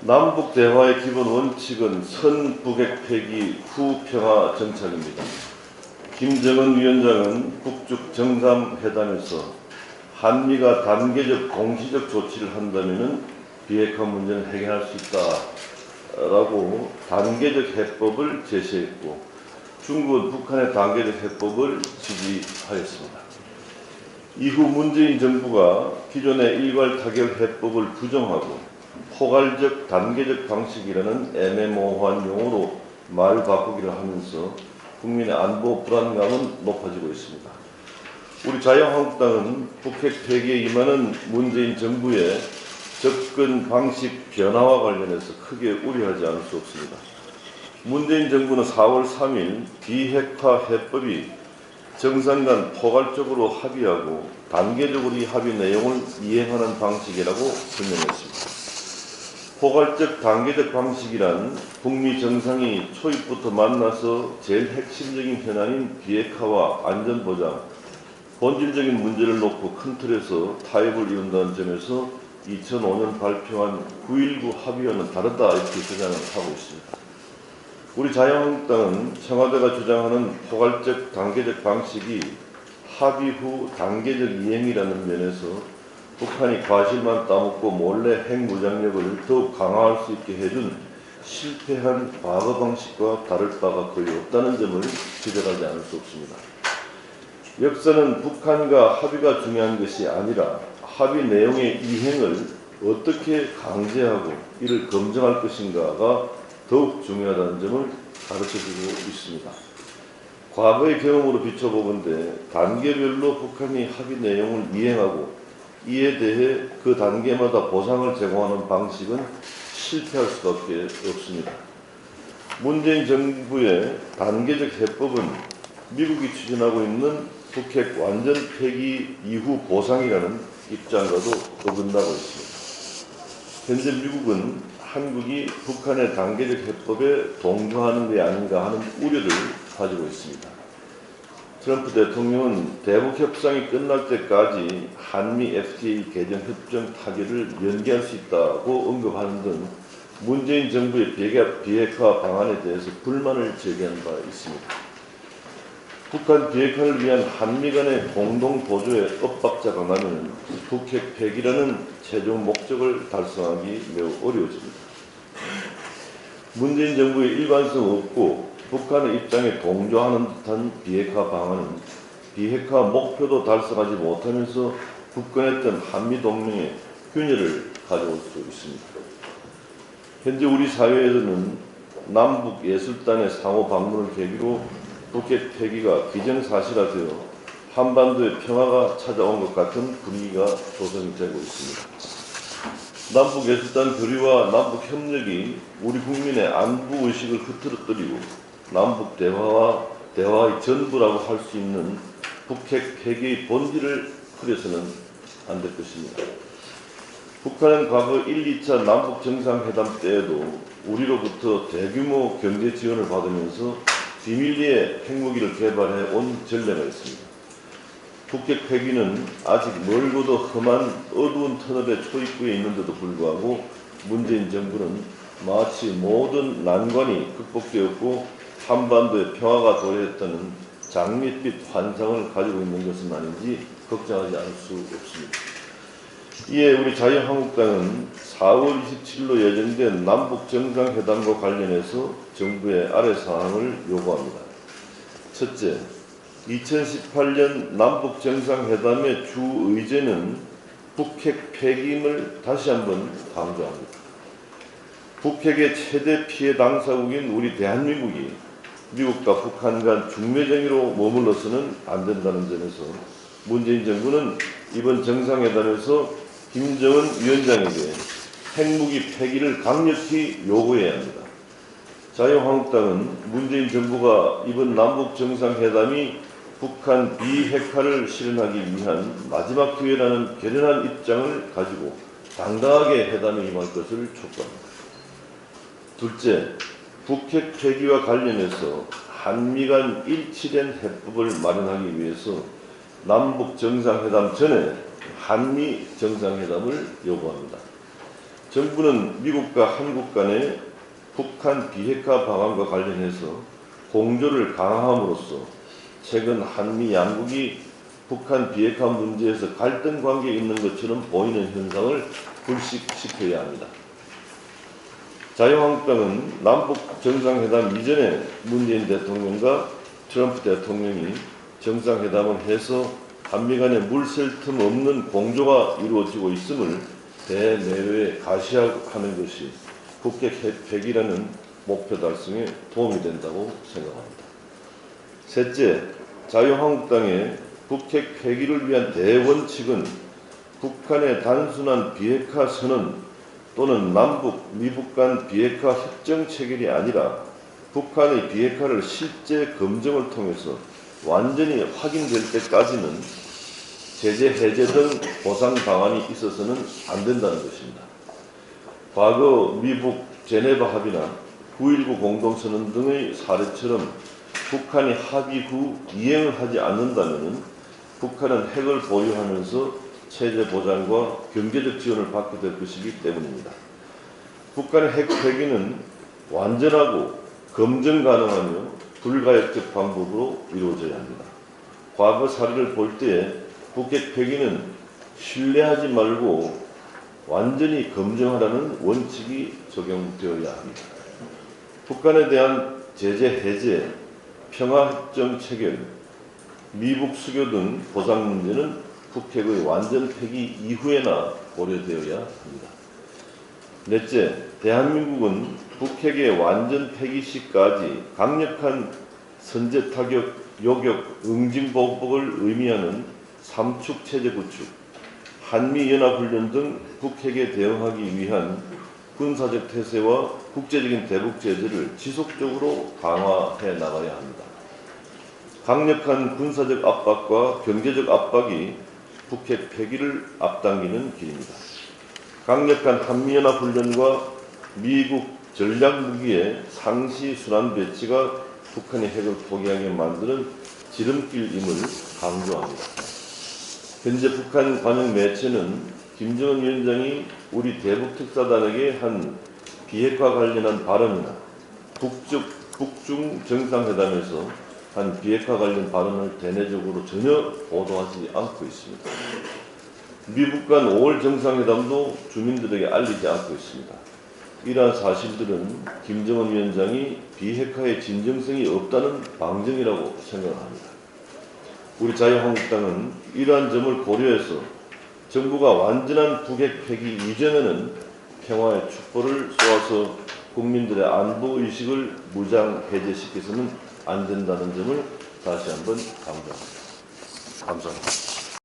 남북 대화의 기본 원칙은 선북핵 폐기 후 평화 정착입니다. 김정은 위원장은 북중 정상회담에서 한미가 단계적 공시적 조치를 한다면 비핵화 문제는 해결할 수 있다라고 단계적 해법을 제시했고, 중국은 북한의 단계적 해법을 지지하였습니다. 이후 문재인 정부가 기존의 일괄 타결 해법을 부정하고 포괄적 단계적 방식이라는 애매모호한 용어로 말 바꾸기를 하면서 국민의 안보 불안감은 높아지고 있습니다. 우리 자유한국당은 북핵 폐기에 임하는 문재인 정부의 접근 방식 변화와 관련해서 크게 우려하지 않을 수 없습니다. 문재인 정부는 4월 3일 비핵화 해법이 정상 간 포괄적으로 합의하고 단계적으로 이 합의 내용을 이행하는 방식이라고 설명했습니다. 포괄적 단계적 방식이란 북미 정상이 초입부터 만나서 제일 핵심적인 현안인 비핵화와 안전보장, 본질적인 문제를 놓고 큰 틀에서 타협을 이룬다는 점에서 2005년 발표한 9.19 합의와는 다르다, 이렇게 주장을 하고 있습니다. 우리 자유한국당은 청와대가 주장하는 포괄적 단계적 방식이 합의 후 단계적 이행이라는 면에서 북한이 과실만 따먹고 몰래 핵무장력을 더욱 강화할 수 있게 해준 실패한 과거 방식과 다를 바가 거의 없다는 점을 지적하지 않을 수 없습니다. 역사는 북한과 합의가 중요한 것이 아니라 합의 내용의 이행을 어떻게 강제하고 이를 검증할 것인가가 더욱 중요하다는 점을 가르쳐주고 있습니다. 과거의 경험으로 비춰보건대 단계별로 북한이 합의 내용을 이행하고 이에 대해 그 단계마다 보상을 제공하는 방식은 실패할 수밖에 없습니다. 문재인 정부의 단계적 해법은 미국이 추진하고 있는 북핵 완전 폐기 이후 보상이라는 입장과도 어긋나고 있습니다. 현재 미국은 한국이 북한의 단계적 해법에 동조하는 게 아닌가 하는 우려를 가지고 있습니다. 트럼프 대통령은 대북 협상이 끝날 때까지 한미 FTA 개정 협정 타결을 연기할 수 있다고 언급하는 등 문재인 정부의 비핵화 방안에 대해서 불만을 제기한 바 있습니다. 북한 비핵화를 위한 한미 간의 공동 보조의 엇박자가 나면 북핵 폐기라는 최종 목적을 달성하기 매우 어려워집니다. 문재인 정부의 일관성 없고 북한의 입장에 동조하는 듯한 비핵화 방안은 비핵화 목표도 달성하지 못하면서 굳건했던 한미동맹의 균열을 가져올 수 있습니다. 현재 우리 사회에서는 남북 예술단의 상호 방문을 계기로 북핵 폐기가 기정사실화되어 한반도의 평화가 찾아온 것 같은 분위기가 조성이 되고 있습니다. 남북예술단 교류와 남북협력이 우리 국민의 안보의식을 흐트러뜨리고 남북 대화의 전부라고 할 수 있는 북핵 폐기의 본질을 흐려서는 안 될 것입니다. 북한은 과거 1, 2차 남북 정상회담 때에도 우리로부터 대규모 경제 지원을 받으면서 비밀리에 핵무기를 개발해 온 전례가 있습니다. 북핵 폐기는 아직 멀고도 험한 어두운 터널의 초입구에 있는데도 불구하고 문재인 정부는 마치 모든 난관이 극복되었고 한반도의 평화가 도래했다는 장밋빛 환상을 가지고 있는 것은 아닌지 걱정하지 않을 수 없습니다. 이에 우리 자유한국당은 4월 27일로 예정된 남북 정상회담과 관련해서 정부의 아래 사항을 요구합니다. 첫째, 2018년 남북 정상회담의 주 의제는 북핵 폐기임을 다시 한번 강조합니다. 북핵의 최대 피해 당사국인 우리 대한민국이 미국과 북한 간 중매쟁이로 머물러서는 안 된다는 점에서 문재인 정부는 이번 정상회담에서 김정은 위원장에게 핵무기 폐기를 강력히 요구해야 합니다. 자유한국당은 문재인 정부가 이번 남북 정상회담이 북한 비핵화를 실현하기 위한 마지막 기회라는 결연한 입장을 가지고 당당하게 회담에 임할 것을 촉구합니다. 둘째, 북핵 폐기와 관련해서 한미 간 일치된 해법을 마련하기 위해서 남북 정상회담 전에 한미 정상회담을 요구합니다. 정부는 미국과 한국 간의 북한 비핵화 방안과 관련해서 공조를 강화함으로써 최근 한미 양국이 북한 비핵화 문제에서 갈등 관계에 있는 것처럼 보이는 현상을 불식시켜야 합니다. 자유한국당은 남북 정상회담 이전에 문재인 대통령과 트럼프 대통령이 정상회담을 해서 한미 간에 물샐 틈 없는 공조가 이루어지고 있음을 대내외에 가시화하는 것이 북핵 폐기라는 목표 달성에 도움이 된다고 생각합니다. 셋째, 자유한국당의 북핵 폐기를 위한 대원칙은 북한의 단순한 비핵화 선언 또는 남북, 미북 간 비핵화 협정 체결이 아니라 북한의 비핵화를 실제 검증을 통해서 완전히 확인될 때까지는 제재 해제 등 보상 방안이 있어서는 안 된다는 것입니다. 과거 미북 제네바 합의나 9.19 공동선언 등의 사례처럼 북한이 합의 후 이행을 하지 않는다면 북한은 핵을 보유하면서 체제 보장과 경제적 지원을 받게 될 것이기 때문입니다. 북한의 핵 폐기는 완전하고 검증 가능하며 불가역적 방법으로 이루어져야 합니다. 과거 사례를 볼 때에 북핵 폐기는 신뢰하지 말고 완전히 검증하라는 원칙이 적용되어야 합니다. 북한에 대한 제재 해제, 평화협정 체결, 미북 수교 등 보상 문제는 북핵의 완전 폐기 이후에나 고려되어야 합니다. 넷째, 대한민국은 북핵의 완전 폐기 시까지 강력한 선제 타격, 요격, 응징보복을 의미하는 삼축 체제 구축, 한미연합훈련 등 북핵에 대응하기 위한 군사적 태세와 국제적인 대북 제재를 지속적으로 강화해 나가야 합니다. 강력한 군사적 압박과 경제적 압박이 북핵 폐기를 앞당기는 길입니다. 강력한 한미연합훈련과 미국 전략무기의 상시 순환 배치가 북한의 핵을 포기하게 만드는 지름길임을 강조합니다. 현재 북한 관영 매체는 김정은 위원장이 우리 대북특사단에게 한 비핵화 관련한 발언이나 북중 정상회담에서 한 비핵화 관련 발언을 대내적으로 전혀 보도하지 않고 있습니다. 미북 간 5월 정상회담도 주민들에게 알리지 않고 있습니다. 이러한 사실들은 김정은 위원장이 비핵화의 진정성이 없다는 방증이라고 생각합니다. 우리 자유한국당은 이러한 점을 고려해서 정부가 완전한 북핵 폐기 이전에는 평화의 촛불을 쏘아서 국민들의 안보 의식을 무장 해제시켜서는 안 된다는 점을 다시 한번 강조합니다. 감사합니다.